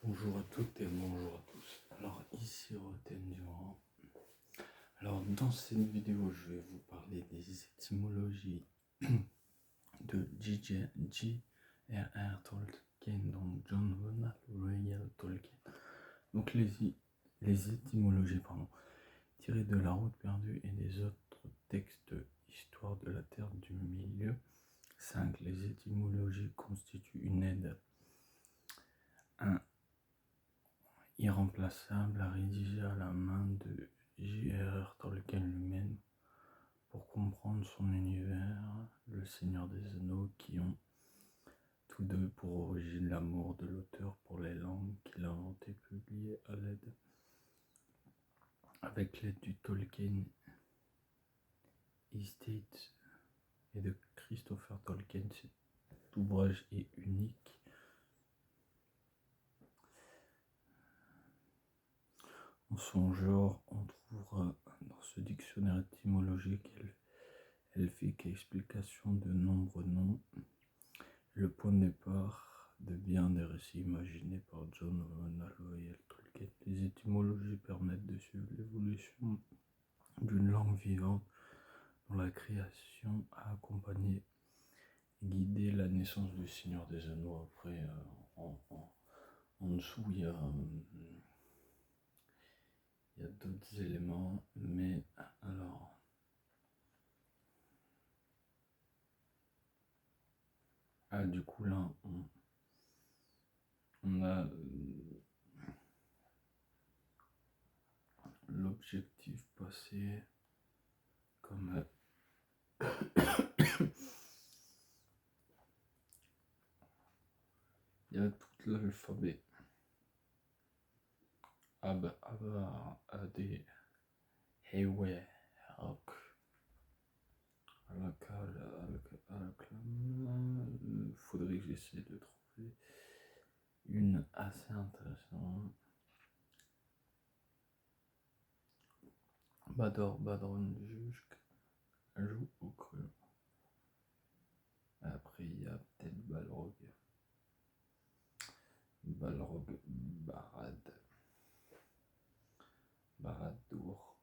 Bonjour à toutes et bonjour à tous. Alors ici Roten Durand. Alors dans cette vidéo je vais vous parler des étymologies de J.R.R. Tolkien, donc John Ronald Reuel Tolkien. Donc les étymologies tirées de La Route perdue et des autres textes Histoire de la Terre du Milieu. 5. Les étymologies constituent une aide irremplaçable à rédiger à la main de J.R.R. Tolkien lui-même pour comprendre son univers, Le Seigneur des Anneaux, qui ont tous deux pour origine l'amour de l'auteur pour les langues qu'il a inventées, publiées avec l'aide du Tolkien Estate et de Christopher Tolkien. Cet ouvrage est unique. En son genre, on trouvera dans ce dictionnaire étymologique elfique explication de nombreux noms, le point de départ de bien des récits imaginés par John Ronald Reuel Tolkien. Les étymologies permettent de suivre l'évolution d'une langue vivante dont la création a accompagné et guidé la naissance du Seigneur des Anneaux. Après, en dessous, il y a d'autres éléments, mais alors... du coup, là, on a l'objectif passé comme il y a tout l'alphabet Ab, AD, Hewe, Hawk, faudrait que j'essaie de trouver une assez intéressante. Badron, Jusk, joue au creux. Après, il y a peut-être Balrog, Baradour,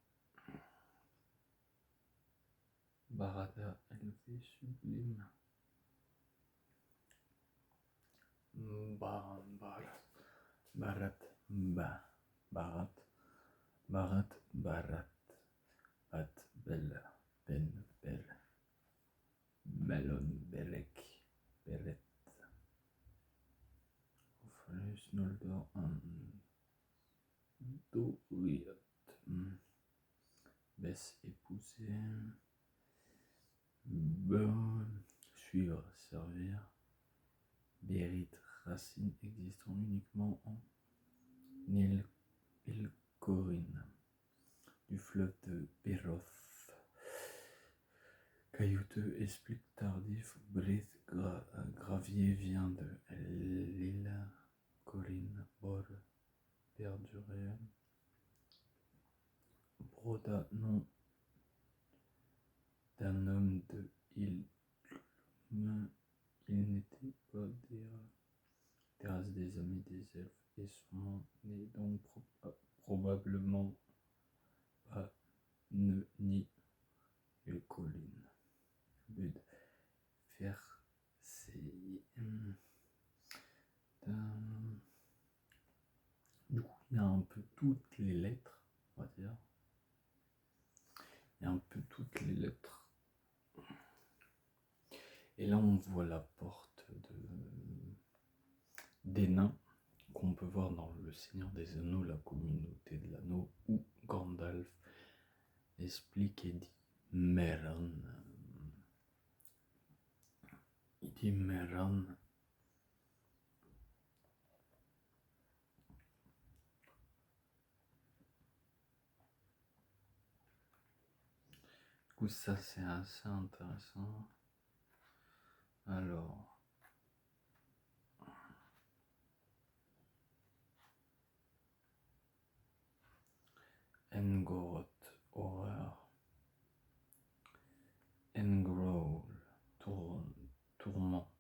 Barada, élevé, sublime, Barat, Bat, Bel, Ben, Bel, Melon, Belek, Belet, Ophalus, Noldor, Doriot, Bess, épouser, suivre, servir, Bérit, racine existant uniquement en Ilcorin, du fleuve de Beroth, caillouteux, explique tardif, Brith, gravier vient de l'île Corinne, Bor, perduré, Broda, nom d'un homme de Ilklum. Il n'était pas des terrasses des amis des elfes et son nom n'est donc probablement pas ni une colline. Bud, faire essayer. Du coup, il y a un peu toutes les lettres, on va dire. Il y a un peu toutes les lettres. Et là, on voit la porte des nains qu'on peut voir dans Le Seigneur des Anneaux, la communauté de l'anneau, où Gandalf explique et dit Meran. Il dit Meran. Du coup, ça c'est assez intéressant. Alors, Ngoroth, horreur. Engrowl, tourment.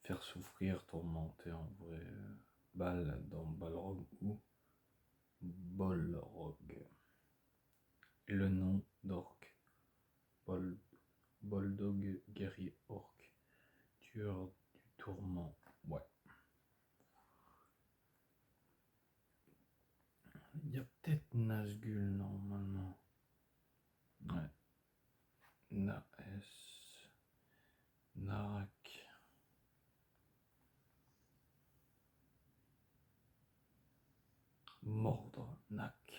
Faire souffrir, tourmenter en vrai. bal dans Balrog ou Bolrog. Et le nom d'orc, Boldog, guerrier orc, tueur du tourment. Ouais. Il y a peut-être Nazgûl normalement. Ouais. Naes. Narak. Mordre. Nak.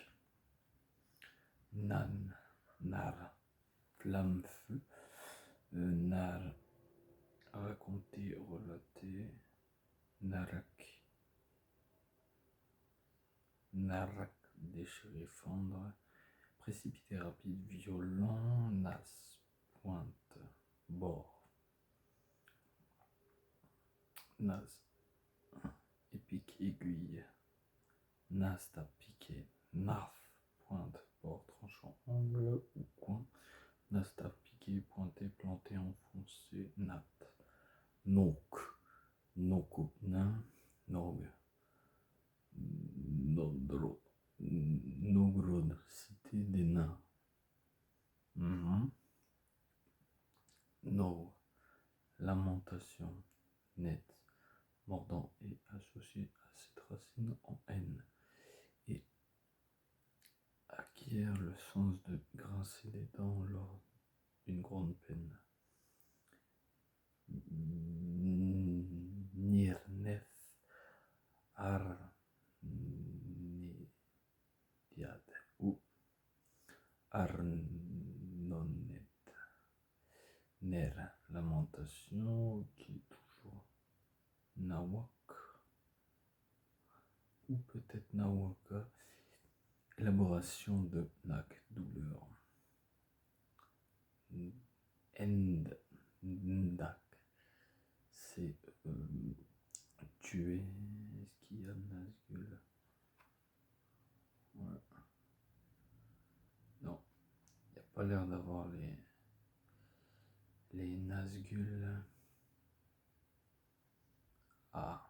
Nan. Nar. Flamme-feu. Nar. Raconter, relater. Narak. Narak. Déchirer, fendre. Précipité, rapide, violent. Nas. Pointe. Bord. Nas. Épique, aiguille. Nast à piquer. Narf. Pointe, bord, tranchant, angle ou coin. Nast à piquer, pointé, planté, enfoncé. Nat. Nok. Noko. Nain. Nog. Nodro. Nogrod. Cité des nains. No. Lamentation. Net. Mordant et associé à cette racine en N. Et acquiert le sens de grincer des dents lors d'une grande peine. Nirnef. Arnidiad. Ou Arnonet. Ner. Lamentation. Qui est toujours Nawak. Ou peut-être Nawaka. Élaboration de Nak, douleur. Ndak, c'est tuer. Est-ce qu'il y a Nazgûl? Ouais. Non, il n'y a pas l'air d'avoir les Nazgûl. Ah,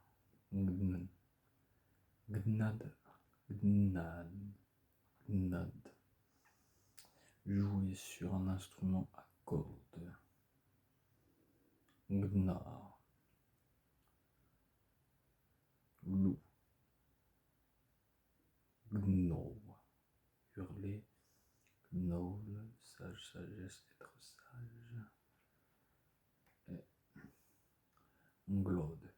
Gnad. Jouer sur un instrument à cordes. Gnar. Loup. Gnou. Hurler. Gnoll. Sage, sagesse, être sage. Et Glode.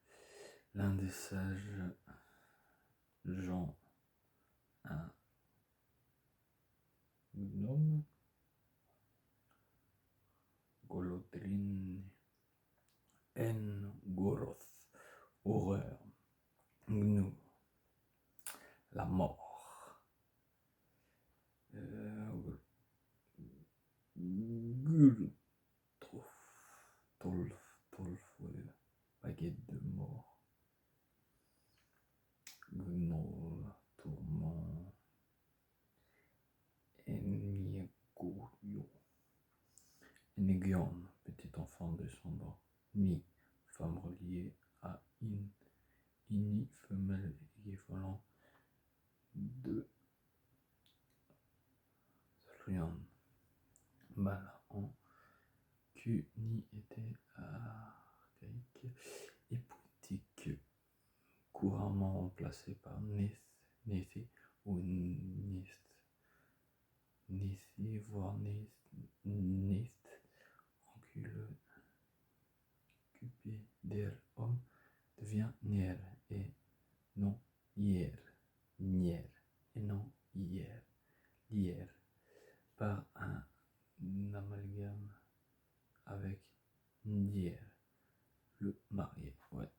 L'un des sages gens. Un gnome. Golodrine. Ngoroth. Horreur. Gnou. La mort. Gultrof. Tolf, ouais. Baguette de mort. Gnoll. Tourment. Enniegoyo. Ennegion. Petit enfant descendant. Ni. Femme reliée à in. Ini. Femelle équivalent de Rien. Mal en Q ni était archaïque et poétique, couramment remplacé par Néthé ou Nist. Néthé, voire Nist, encule, cupé, der, homme, devient Nier et non hier, Nier et non hier, hier, par un amalgame avec Ndier, le marié. Ouais.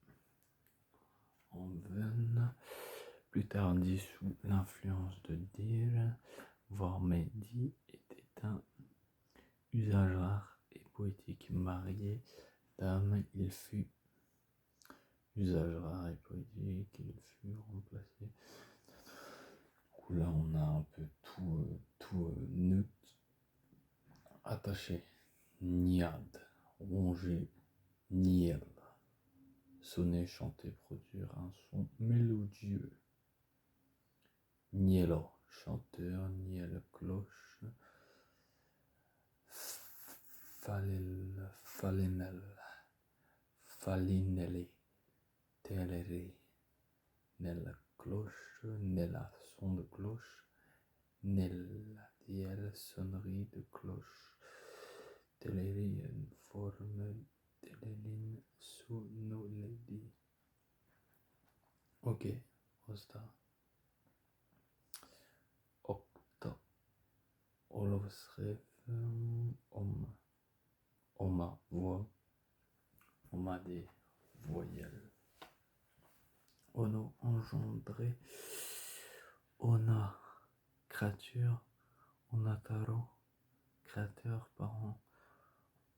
En veine, plus tard dit sous l'influence de Dir, voire Mehdi, était un usage rare et poétique. Marié d'âme, il fut usage rare et poétique, il fut remplacé. Là, on a un peu tout neutre attaché. Niad, ronger, niel. Sonner, chanter, produire un son mélodieux. Niello, chanteur, niel, cloche. Falinel, falinelli, teleri, nella cloche, nella son de cloche, nella diel, sonnerie de cloche, teleri, une forme, teleline, sonoledi. Ok, osta. Octa, olovsref, oma, voix, oma des voyelles. Ono, engendré, ona, créature, onataro, créateur, parent,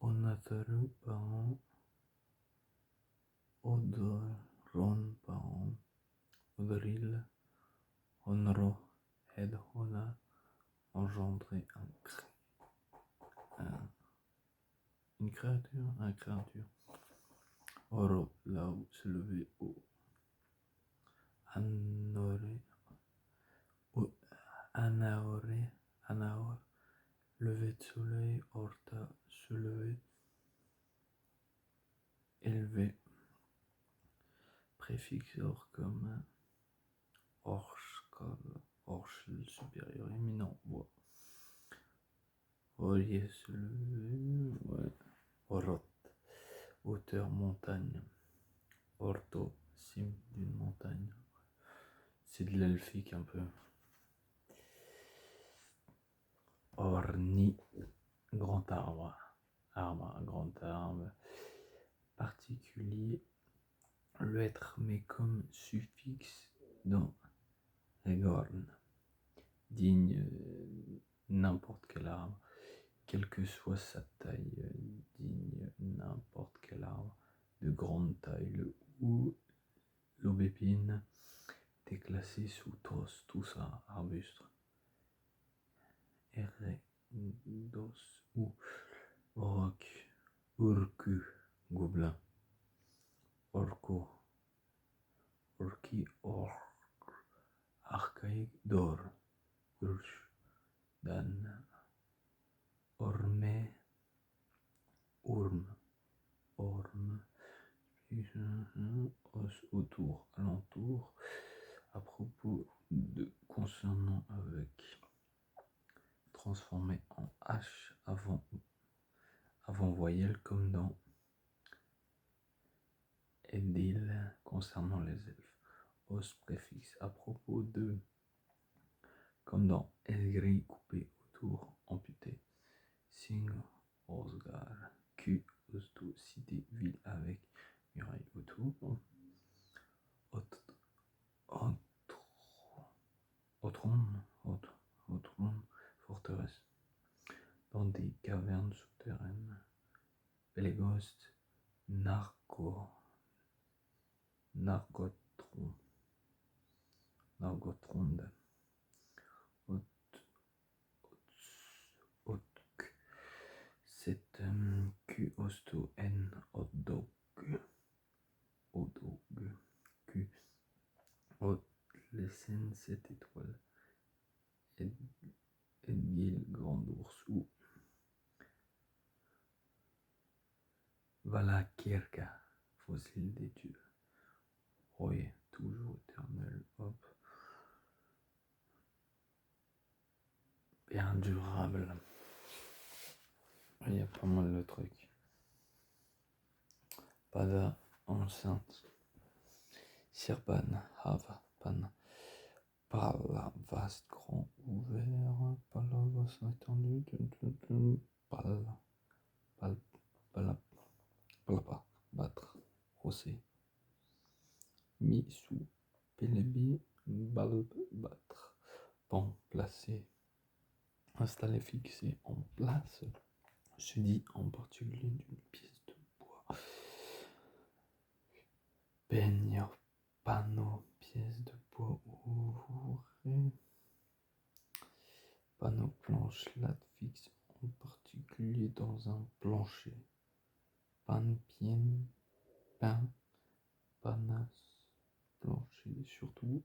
onataru, parent, odoron, parent, odril, onro, ed, ona, engendré, une créature, un créature. Oro, là-haut, se lever, haut. Anoré, anaoré, anaor, lever de soleil, orta, se lever, élevé, préfixe or comme orche, le supérieur éminent, voix. Relier, se lever, ouais. Orot, hauteur, montagne. Orto, cime d'une montagne. C'est de l'elfique un peu. Orni, grand arbre. Arbre, grand arbre. Particulier, l'être, mais comme suffixe dans regorn. Digne, n'importe quel arbre. Quelle que soit sa taille, digne n'importe quel arbre de grande taille. Le ou, l'aubépine, était classé sous tos, tout ça, arbuste. Dos ou roc, urku, gobelin. Orco, orki, archaïque, d'or, urch, dan, orme, orme, os, autour, alentour, à propos de consonant avec, transformé en H avant voyelle comme dans Edil concernant les elfes. Os, préfixe, à propos de, comme dans Elgri, coupé autour, amputé. Sing, Osgar, Q, Osto, cité, ville avec muraille autour. Otron, forteresse. Dans des cavernes souterraines. Belegost, Nargotronde. Otk, c'est Q, Osto, N, Odog, Q, Ot, les scènes 7 étoiles. Edgil, grand ours, ou Valakirka, fossile des dieux. Roy, toujours éternel, hop. Bien durable. Il y a pas mal de trucs. Pada, enceinte. Sirban, Hava, Pan. Pala, vaste, grand, ouvert. Pala, vaste, étendu. Palapa, battre, rosser. Mi, sous, pélébi, balbe, battre. Pan, placer. Installer, fixer, en place. Se dit en particulier d'une pièce de bois. Peigne, panneau, pièce de bois ouvrée. Panneau, planche, latte fixe, en particulier dans un plancher. Pan, pain, panas, plancher, surtout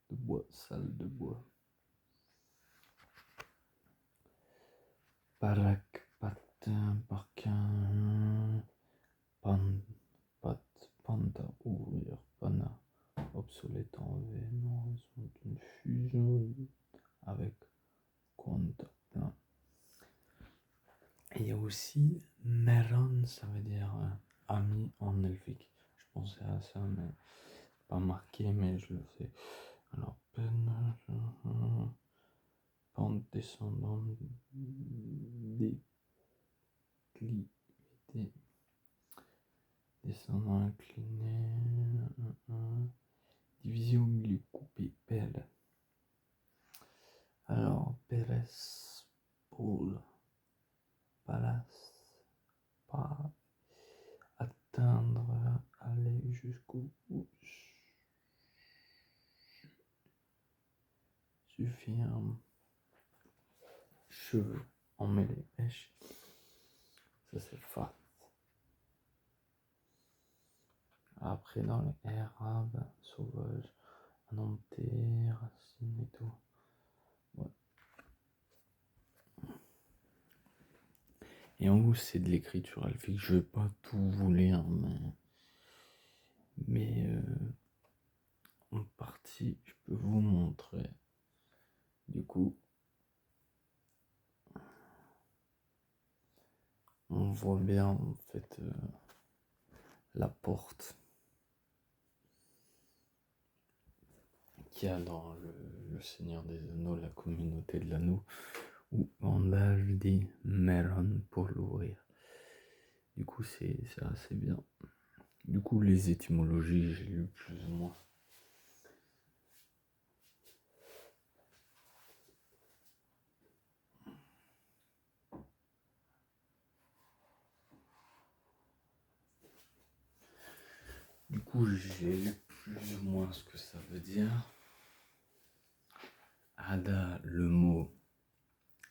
de bois, salle de bois. Parak, patin, parquin, pan, pat, panda, ouvrir, pana, obsolète en V, non, raison d'une fusion avec compte plein. Et il y a aussi Meron, ça veut dire ami en elfique. Je pensais à ça, mais c'est pas marqué, mais je le sais. Alors, peine, pente descendante, déclivité, descendant incliné, divisé au milieu, coupé, pelle. Alors, Pérez, Paul, Palace, pas atteindre, aller jusqu'au bout, suffire, cheveux, emmêlés, pêche, ça c'est fat. Après dans les arabe, sauvage, annonté, racine et tout. Ouais. Et en gros c'est de l'écriture elfique, je vais pas tout vous lire, mais en partie je peux vous montrer. Du coup, on voit bien en fait la porte qu'il y a dans le Seigneur des Anneaux, la communauté de l'anneau, où Gandalf dit Meron pour l'ouvrir. Du coup, c'est assez bien. Du coup, les étymologies, j'ai lu plus ou moins. Du coup, j'ai lu plus ou moins ce que ça veut dire. Ada, le mot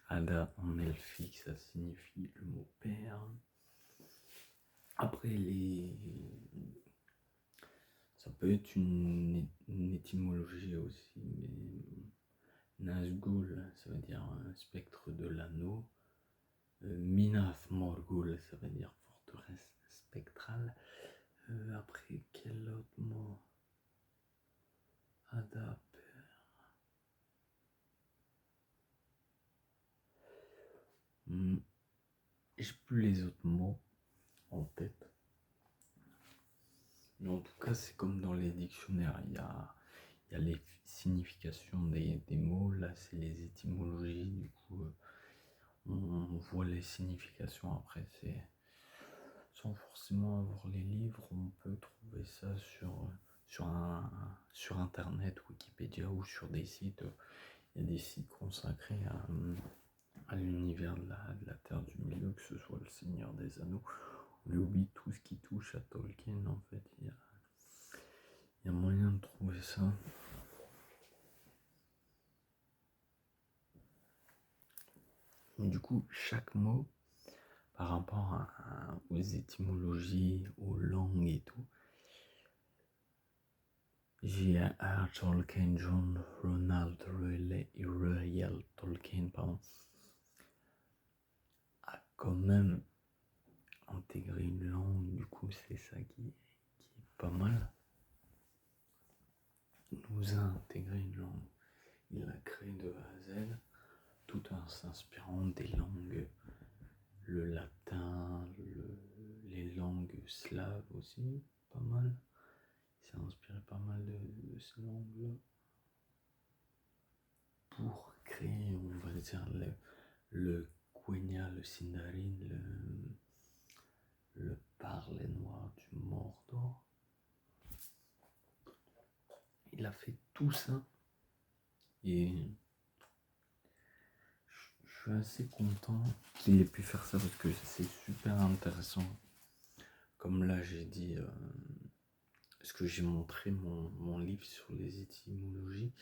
Ada en elfique, ça signifie le mot père. Après, ça peut être une étymologie aussi, mais Nazgûl, ça veut dire un spectre de l'anneau. Minath Morgul, ça veut dire forteresse spectrale. Après, quel autre mot? Ada, j'ai plus les autres mots en tête. Mais en tout cas, c'est comme dans les dictionnaires. Il y a les significations des mots. Là, c'est les étymologies. Du coup, on voit les significations. Après, c'est sans forcément avoir les livres. On peut trouver ça sur Internet, Wikipédia ou sur des sites. Il y a des sites consacrés à l'univers de la Terre du Milieu, que ce soit le Seigneur des Anneaux, le Hobbit, tout ce qui touche à Tolkien. En fait, il y a moyen de trouver ça. Mais du coup, chaque mot, par rapport aux étymologies, aux langues et tout, J.R.R. Tolkien, John Ronald Reuel Tolkien, a quand même intégré une langue. Du coup, c'est ça qui est pas mal. Il nous a intégré une langue. Il l'a créé de A à Z, tout en s'inspirant des langues, le latin, les langues slaves aussi, pas mal. Il s'est inspiré pas mal de ces langues-là pour créer, on va dire, le Quenya, le Sindarin, le parler noir du Mordor. Il a fait tout ça et je suis assez content qu'il ait pu faire ça parce que c'est super intéressant. Comme là j'ai dit, parce que j'ai montré mon livre sur les étymologies,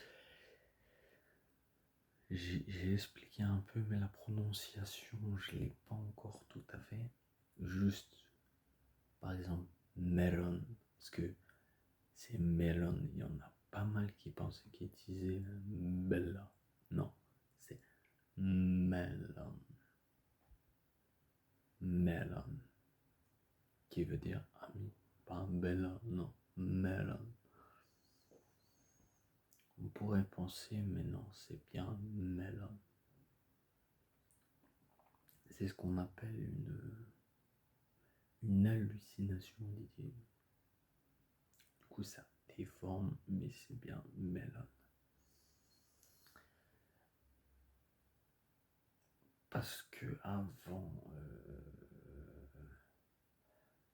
j'ai expliqué un peu, mais la prononciation, je l'ai pas encore tout à fait. Juste, par exemple, melon, parce que c'est melon, il n'y en a pas pas mal qui pensaient qu'ils disaient Bella. Non, c'est melon. Melon. Qui veut dire ami. Pas Bella, non. Melon. On pourrait penser, mais non, c'est bien melon. C'est ce qu'on appelle une hallucination auditive. Du coup, ça déforme, mais c'est bien melon. Parce que avant,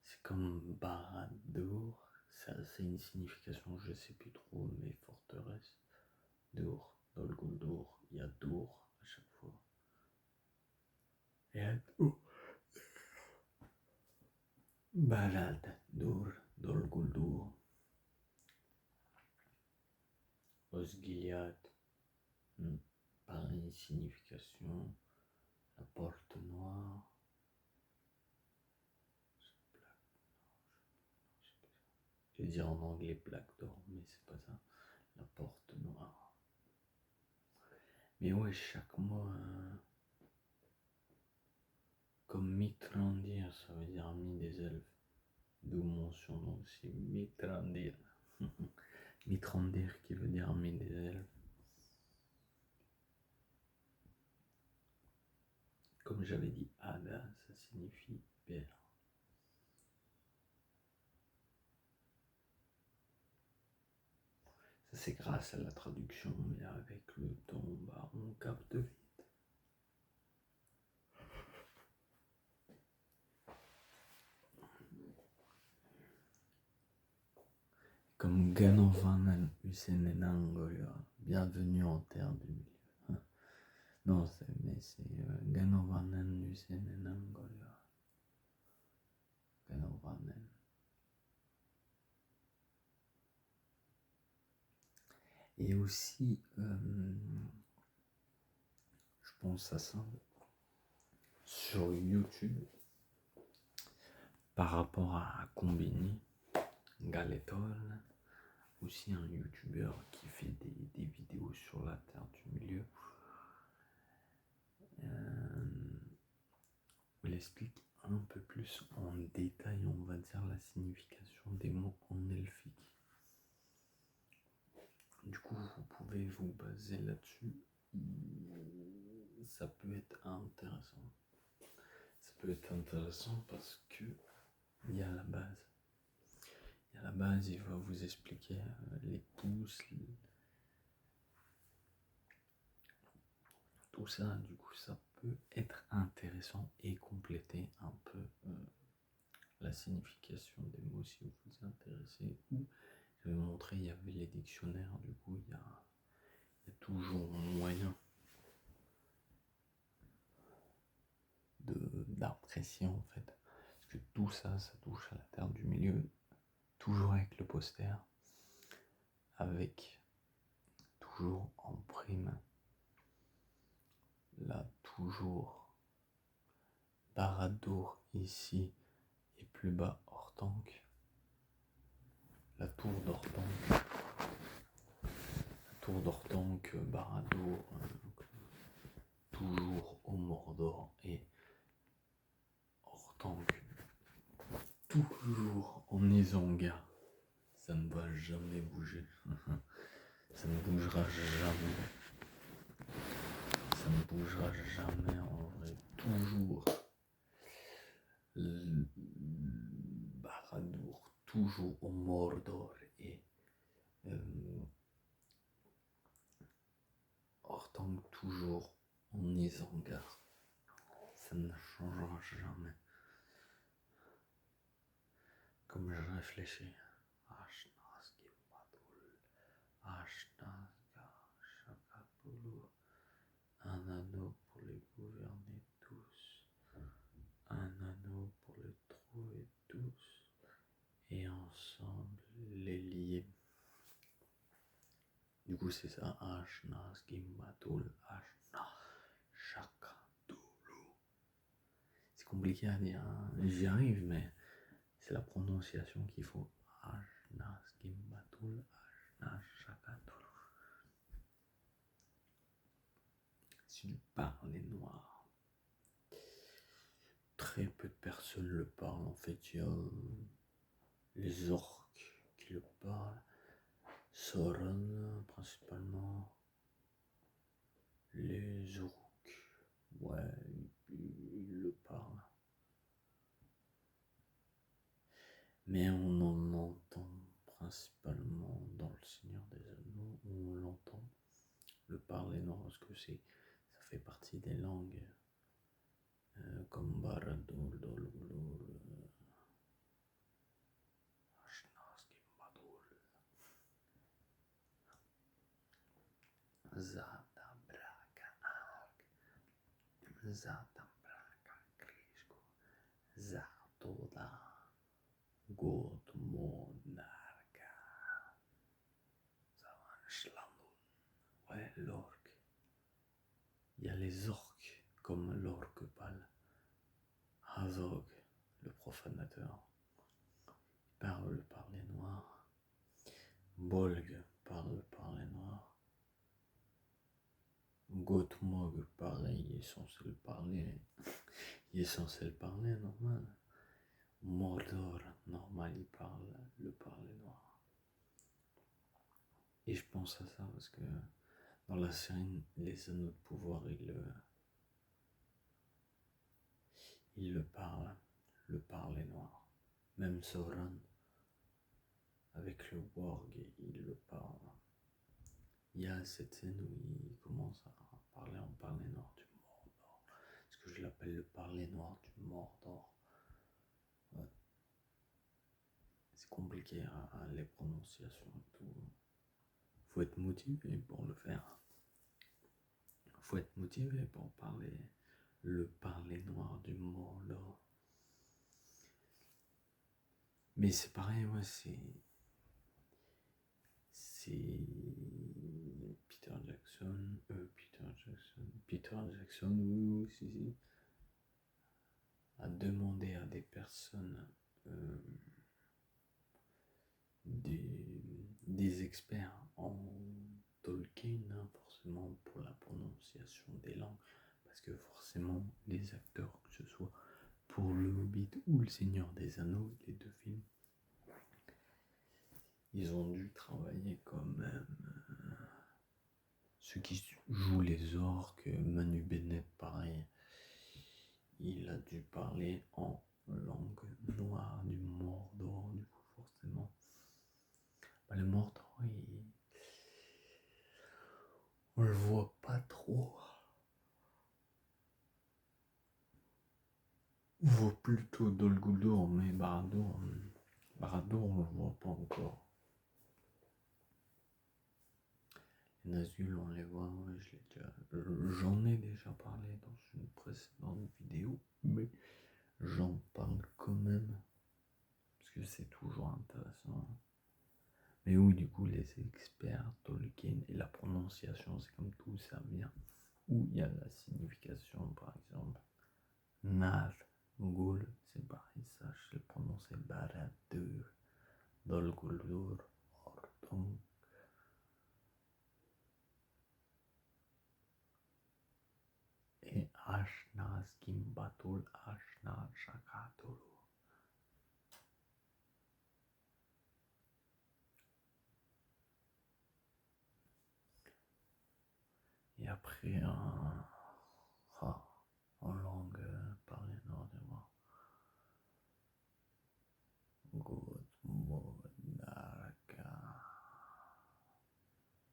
c'est comme Baradour, ça c'est une signification, je sais plus trop, mais forteresse. Dour, dans le Guldour, il y a Dour à chaque fois. Et à Dour. Balade, Dour, dans le Guldour. Osgiliad, pareille signification. La porte noire. Je vais dire en anglais plaque d'or, mais c'est pas ça. La porte noire. Mais ouais, chaque mot, comme Mitrandir, ça veut dire ami des elfes. D'où mon surnom aussi, Mitrandir. Mitrandir qui veut dire ami des elfes. Comme j'avais dit, Ada, ça signifie père. Ça c'est grâce à la traduction, mais avec le temps, on capte vite. Comme Ganovanen Usenenangolia, bienvenue en terre du milieu. Non, c'est Ganovanen Usenenangolia. Ganovanen. Et aussi, je pense à ça, sur YouTube, par rapport à Combini, Galetol, aussi un youtubeur qui fait des vidéos sur la terre du milieu. Il explique un peu plus en détail, on va dire, la signification des mots en elfique. Du coup, vous pouvez vous baser là-dessus. Ça peut être intéressant. Ça peut être intéressant parce que il y a la base. Il y a la base, il va vous expliquer les pouces, tout ça. Du coup, ça peut être intéressant et compléter un peu la signification des mots si vous vous intéressez. Ou je vais vous montrer, il y avait les dictionnaires, du coup, il y a toujours moyen d'apprécier en fait. Parce que tout ça, ça touche à la terre du milieu, toujours avec le poster, avec toujours en prime, là toujours Baradour ici et plus bas Hortanque, la tour d'Hortanque, Baradour, toujours au Mordor et Hortanque, toujours en Isengard. Ça ne va jamais bouger. Ça ne bougera jamais. Ça ne bougera jamais en vrai. Toujours. Baradour, toujours au Mordor et Hortanque, toujours en Isengard. Ça ne changera jamais. Comme je réfléchis. Un anneau pour les gouverner tous, un anneau pour les trouver tous, et ensemble les lier. Du coup, c'est ça, Ashnas Gimbatul, Ashna, Shakatulu. C'est compliqué à dire, hein. J'y arrive, mais c'est la prononciation qu'il faut. Ashnas Gimbatul, Ashna, Shakatulu. s'il parlait noir. Très peu de personnes le parlent. En fait, il y a les orques qui le parlent, Sauron principalement, les Uruk, ouais, ils le parlent. Mais on en entend principalement dans le Seigneur des Anneaux, on l'entend, le parler noir, parce que ça fait partie des langues, comme Barad-dûr, Dol Guldur, Ashnas, Kimba-dûr, Zata Braka Ark, Zata Braka Krishko, Zatoda, Gotmonarka, Zavanshlanun. Ouais, l'orque. Il y a les orques, comme l'orque pâle. Azog, le profanateur, parle le parler noir. Bolg parle le parler noir. Gothmog, pareil, il est censé le parler. Il est censé le parler, normal. Mordor, normal, il parle le parler noir. Et je pense à ça parce que dans la série Les Anneaux de Pouvoir, il le parle, le parler noir. Même Sauron, avec le Warg, il le parle. Il y a cette scène où il commence à parler en parler noir du Mordor. Parce que je l'appelle le parler noir du Mordor. Ouais. C'est compliqué, hein, les prononciations et tout. Faut être motivé pour le faire. Faut être motivé pour parler le parler noir du Mordor. Mais c'est pareil, ouais, c'est Peter Jackson, oui, si, a demandé à des personnes, des experts en Tolkien, hein, forcément pour la prononciation des langues, parce que forcément les acteurs, que ce soit pour Le Hobbit ou Le Seigneur des Anneaux, les deux films, ils ont dû travailler quand même. Ceux qui jouent les orques, Manu Bennett, pareil, il a dû parler en langue noire du Mordor, du coup, forcément. Le Mordor, on le voit pas trop. On voit plutôt Dol Guldur, mais Barad-dûr, on le voit pas encore. Les Nazgûl, on les voit, ouais, j'en ai déjà parlé dans une précédente vidéo, mais j'en parle quand même, parce que c'est toujours intéressant. Mais oui, du coup, les experts Tolkien et la prononciation, c'est comme tout, ça vient où il y a la signification, par exemple. Nazgûl, c'est pareil, ça, je le prononcer Barad-dûr, Dol Guldur, Ordung. Et Ashnas Kimbatul, Ashnas Shakatulu. Et après, en langue parlée nordémois, Gotmonarka,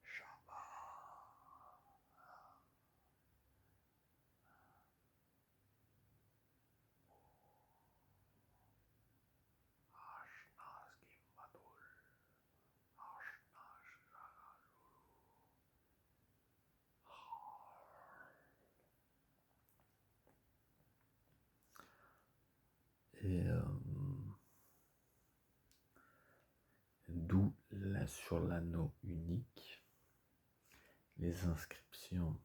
Shabbat, Ashnas Kimbatul, Ashnas Shakatulu. Et d'où sur l'anneau unique, les inscriptions,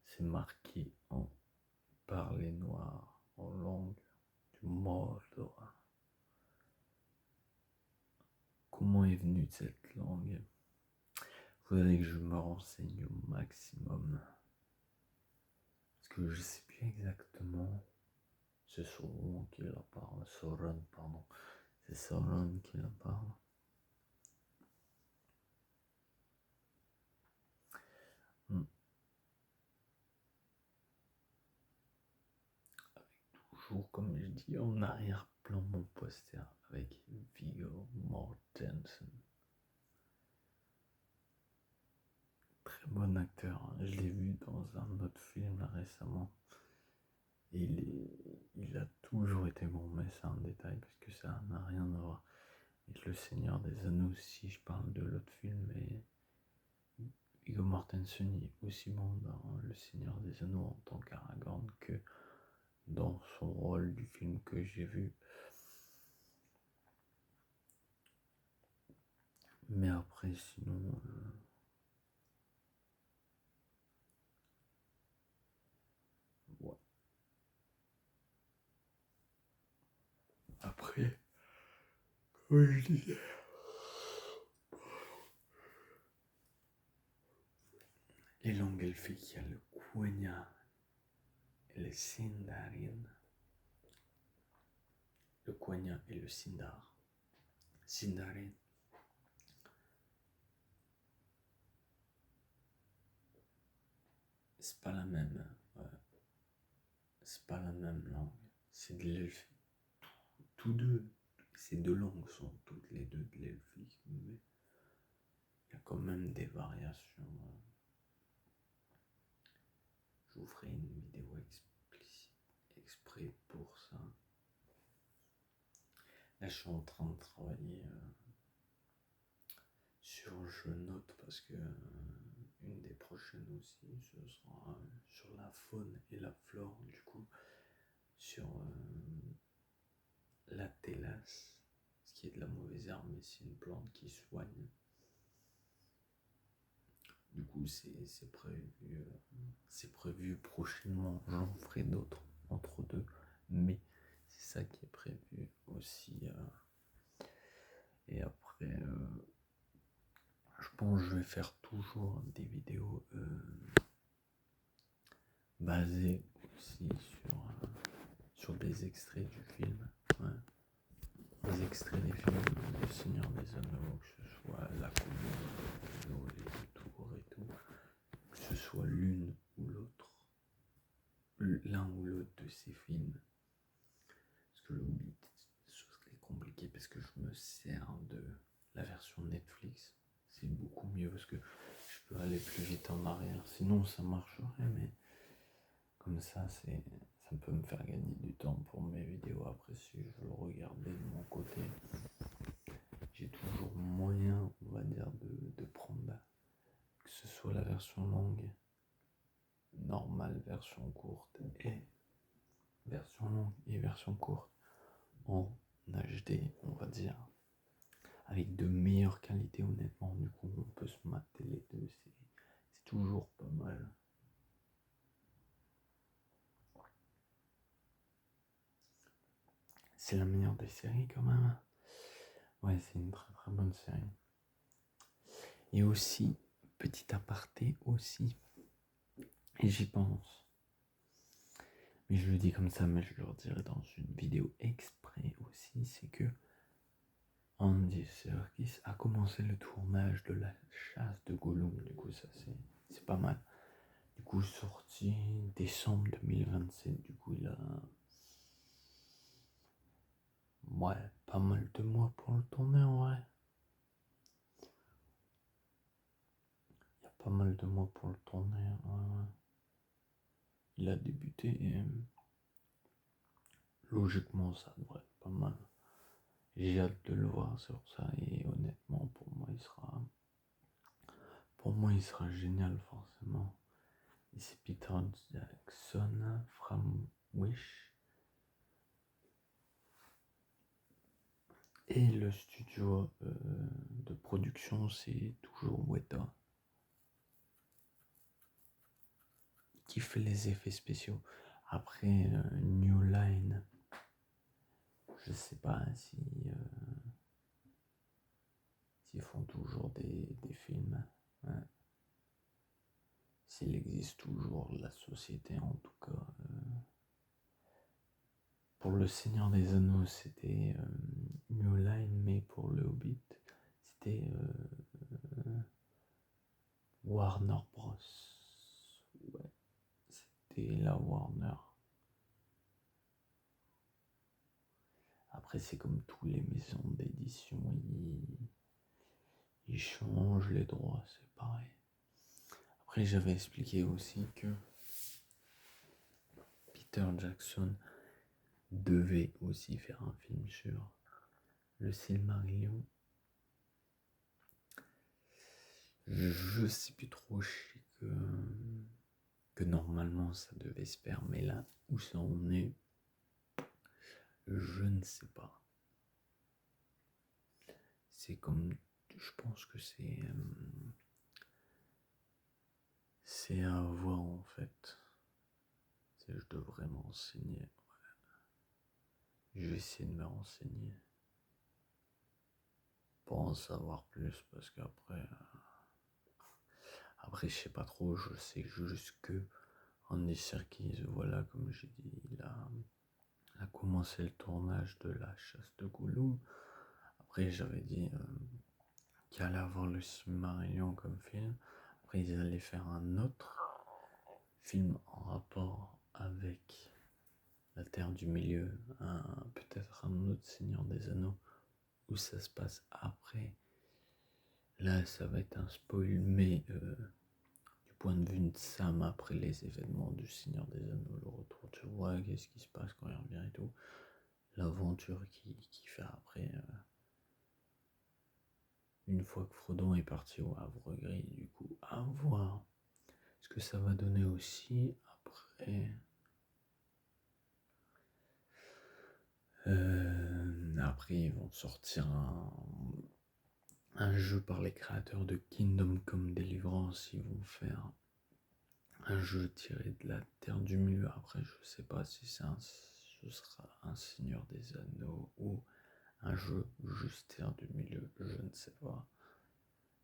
c'est marqué en parler noir, en langue du Mordor. Comment est venue cette langue? faudrait que je me renseigne au maximum. Parce que je sais plus exactement. C'est Sauron qui la parle. Sauron, pardon. C'est Sauron qui la parle. Toujours, comme je dis, en arrière-plan, mon poster avec Viggo Mortensen. Très bon acteur. Je l'ai vu dans un autre film là, récemment. Et il a toujours été bon, mais c'est un détail parce que ça n'a rien à voir avec Le Seigneur des Anneaux. Si je parle de l'autre film, mais Viggo Mortensen est aussi bon dans Le Seigneur des Anneaux en tant qu'Aragorn que dans son rôle du film que j'ai vu. Mais après, sinon, ouais. Après, comme je disais, les langues elfiques, il y a le Quenya et le Sindarin. Le Quenya et le Sindar. Sindarin. C'est pas la même. C'est pas la même langue. C'est de l'elfique. Tous deux. Ces deux langues sont toutes les deux de l'elfique. Mais il y a quand même des variations. Je vous ferai une vidéo explicite exprès pour ça. Là, je suis en train de travailler sur Je note parce que une des prochaines aussi, ce sera sur la faune et la flore, du coup, sur la télasse, ce qui est de la mauvaise herbe, mais c'est une plante qui soigne. Du coup, c'est prévu prochainement. J'en ferai d'autres entre deux, mais c'est ça qui est prévu aussi. Et après, je pense que je vais faire toujours des vidéos basées aussi sur des extraits du film. Ouais. Des extraits des films Le Seigneur des Anneaux, que ce soit La Commune, Les Deux Tours et tout, que ce soit l'une ou l'autre, l'un ou l'autre de ces films. Parce que j'oublie, ce serait compliqué parce que je me sers de la version Netflix. C'est beaucoup mieux parce que je peux aller plus vite en arrière. Sinon, ça marcherait, mais comme ça peut me faire gagner du temps pour mes vidéos. Après, si je veux regarder de mon côté, j'ai toujours moyen, on va dire, de prendre, que ce soit la version longue, normale, version courte, et version longue et version courte en HD, on va dire, avec de meilleures qualités, honnêtement. Du coup, on peut se mater les deux, c'est toujours pas mal. C'est la meilleure des séries quand même. Ouais, c'est une très très bonne série. Et aussi, petit aparté aussi, et j'y pense, mais je le dis comme ça, mais je le redirai dans une vidéo exprès aussi, c'est que Andy Serkis a commencé le tournage de La Chasse de Gollum. Du coup, ça c'est pas mal. Du coup, sorti décembre 2027. Du coup, il a pas mal de mois pour le tourner en vrai. Il y a pas mal de mois pour le tourner. Ouais. Il a débuté et logiquement, ça devrait être pas mal. J'ai hâte de le voir sur ça et honnêtement, pour moi, il sera génial forcément. Et c'est Peter Jackson, From Wish. Et le studio de production, c'est toujours Weta qui fait les effets spéciaux. Après, New Line, je sais pas s'ils font toujours des films. Ouais. S'il existe toujours la société, en tout cas. Pour le Seigneur des Anneaux, c'était New Line, mais pour le Hobbit, c'était Warner Bros. Ouais, c'était la Warner. Après, c'est comme tous les maisons d'édition, ils changent les droits, c'est pareil. Après, j'avais expliqué aussi que Peter Jackson devait aussi faire un film sur le Silmarillion. Je sais plus trop, je sais que normalement ça devait se faire, mais là où ça en est, je ne sais pas. C'est comme, je pense que c'est à voir en fait. Je devrais me renseigner. Je vais essayer de me renseigner pour en savoir plus parce qu'après, je sais pas trop. Je sais juste que Andy Serkis, voilà, comme j'ai dit, il a commencé le tournage de La Chasse de Gollum. Après, j'avais dit qu'il allait avoir le Silmarillion comme film. Après, ils allaient faire un autre film en rapport avec la Terre du Milieu, peut-être un autre Seigneur des Anneaux, où ça se passe après. Là, ça va être un spoil, mais du point de vue de Sam, après les événements du Seigneur des Anneaux, le retour, tu vois, qu'est-ce qui se passe quand il revient et tout. L'aventure qu'il fait après, une fois que Frodon est parti au Havre Gris, du coup, à voir ce que ça va donner aussi après. Après, ils vont sortir un jeu par les créateurs de Kingdom Come Deliverance. Ils vont faire un jeu tiré de la Terre du Milieu. Après, je sais pas si ce sera un Seigneur des Anneaux ou un jeu juste Terre du Milieu. Je ne sais pas.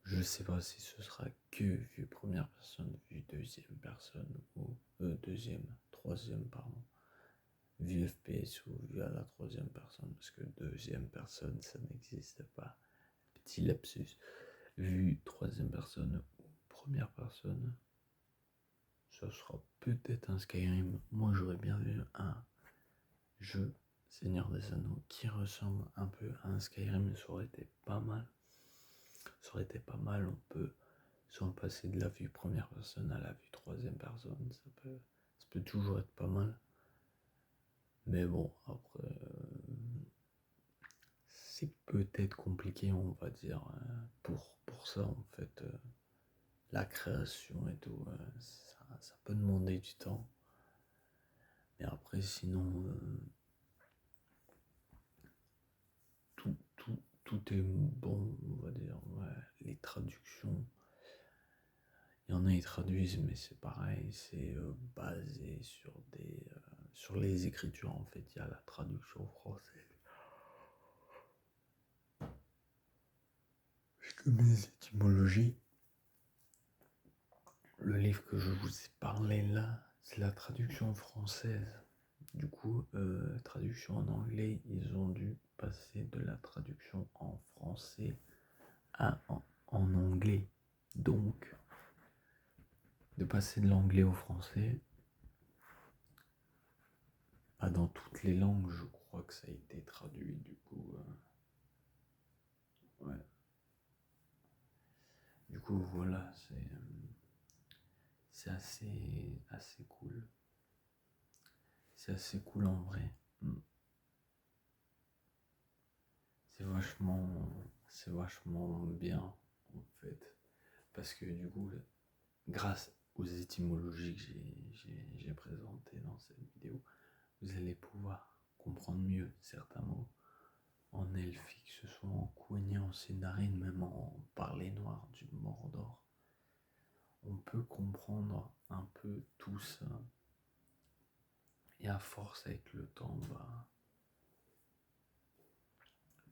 Je sais pas si ce sera que vue première personne, vue deuxième personne ou troisième, pardon. Vue FPS ou vue à la troisième personne, parce que deuxième personne, ça n'existe pas. Petit lapsus. Vue troisième personne ou première personne, ça sera peut-être un Skyrim. Moi, j'aurais bien vu un jeu Seigneur des Anneaux qui ressemble un peu à un Skyrim, ça aurait été pas mal. Ça aurait été pas mal, on peut soit passer de la vue première personne à la vue troisième personne, ça peut toujours être pas mal. Mais bon, après, c'est peut-être compliqué, on va dire, pour ça, en fait, la création et tout, ça peut demander du temps. Mais après, sinon, tout est bon, on va dire. Ouais. Les traductions, il y en a, ils traduisent, mais c'est pareil, c'est basé sur les écritures, en fait. Il y a la traduction française. Parce que mes étymologies, le livre que je vous ai parlé là, c'est la traduction française. Du coup, traduction en anglais, ils ont dû passer de la traduction en français en anglais. Donc, de passer de l'anglais au français, dans toutes les langues, je crois que ça a été traduit, du coup. Ouais. Du coup, voilà, c'est assez cool. C'est assez cool en vrai. C'est vachement bien, en fait. Parce que du coup, grâce aux étymologies que j'ai présentées dans cette vidéo, vous allez pouvoir comprendre mieux certains mots en elfique, que ce soit en quenya, en sindarin, même en parler noir du Mordor. On peut comprendre un peu tout ça. Et à force, avec le temps,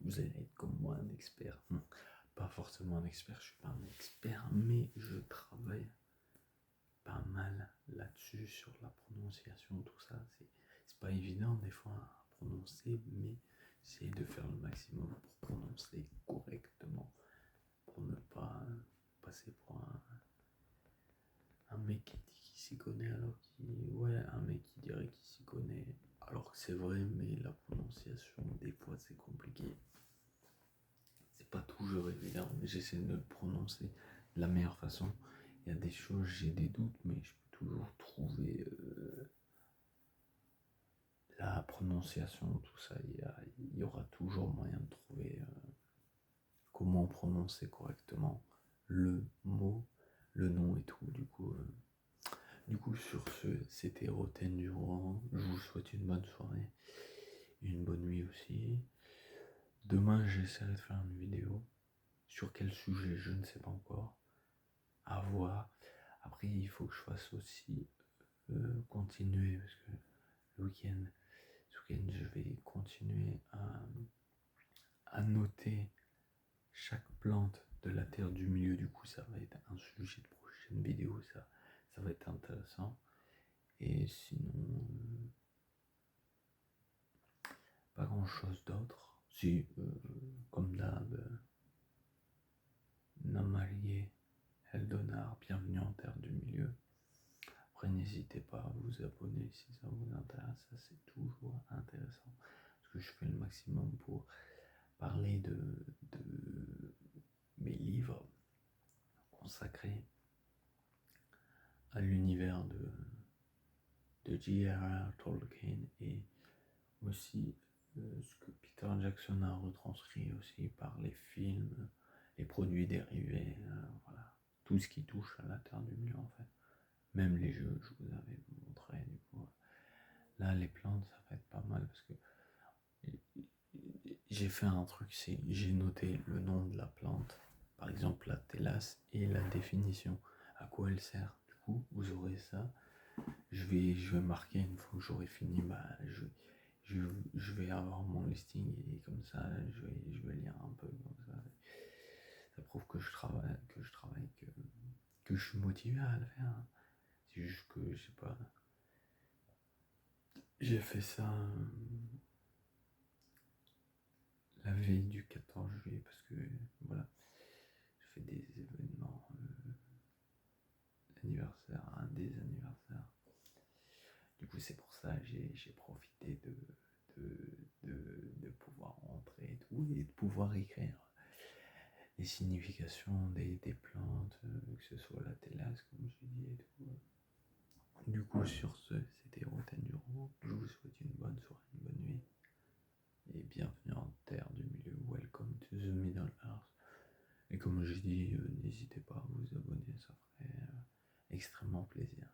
vous allez être comme moi un expert. pas forcément un expert, je suis pas un expert, mais je travaille pas mal là-dessus, sur la prononciation, tout ça. C'est pas évident des fois à prononcer, mais j'essaie de faire le maximum pour prononcer correctement, pour ne pas passer pour un mec qui dit qu'il s'y connaît alors un mec qui dirait qu'il s'y connaît alors que c'est vrai, mais la prononciation des fois c'est compliqué. C'est pas toujours évident, mais j'essaie de le prononcer de la meilleure façon. Il y a des choses, j'ai des doutes, mais je peux toujours trouver la prononciation, tout ça. Il y aura toujours moyen de trouver comment prononcer correctement le mot, le nom et tout. Du coup, sur ce, c'était Roten Durand. Je vous souhaite une bonne soirée, une bonne nuit aussi. Demain, j'essaierai de faire une vidéo. Sur quel sujet, je ne sais pas encore. À voir. Après, il faut que je fasse aussi continuer, parce que le week-end, je vais continuer à noter chaque plante de la terre du milieu. Du coup, ça va être un sujet de prochaine vidéo. Ça va être intéressant. Et sinon, pas grand chose d'autre. Si, comme d'hab, Namalier, Eldonard, bienvenue en terre du milieu. Après, n'hésitez pas à vous abonner si ça vous intéresse, ça c'est toujours intéressant. Parce que je fais le maximum pour parler de mes livres consacrés à l'univers de J.R.R. Tolkien et aussi ce que Peter Jackson a retranscrit aussi par les films, les produits dérivés, voilà. Tout ce qui touche à la Terre du Milieu en fait. Même les jeux, je vous avais montré du coup. Là, les plantes, ça va être pas mal parce que j'ai fait un truc, c'est j'ai noté le nom de la plante, par exemple la télasse et la définition, à quoi elle sert. Du coup, vous aurez ça. Je vais marquer une fois que j'aurai fini, je vais avoir mon listing et comme ça, je vais lire un peu comme ça. Ça prouve que je travaille, que je suis motivé à le faire. C'est juste que je sais pas. J'ai fait ça la veille du 14 juillet parce que voilà, je fais des événements, des anniversaires. Du coup, c'est pour ça que j'ai profité de pouvoir rentrer et tout, et de pouvoir écrire les significations des plantes, que ce soit la télasse, comme je dis, et tout. Du coup, sur ce, c'était Roten Durand. Je vous souhaite une bonne soirée, une bonne nuit, et bienvenue en terre du milieu. Welcome to the Middle Earth. Et comme je dis, n'hésitez pas à vous abonner, ça ferait extrêmement plaisir.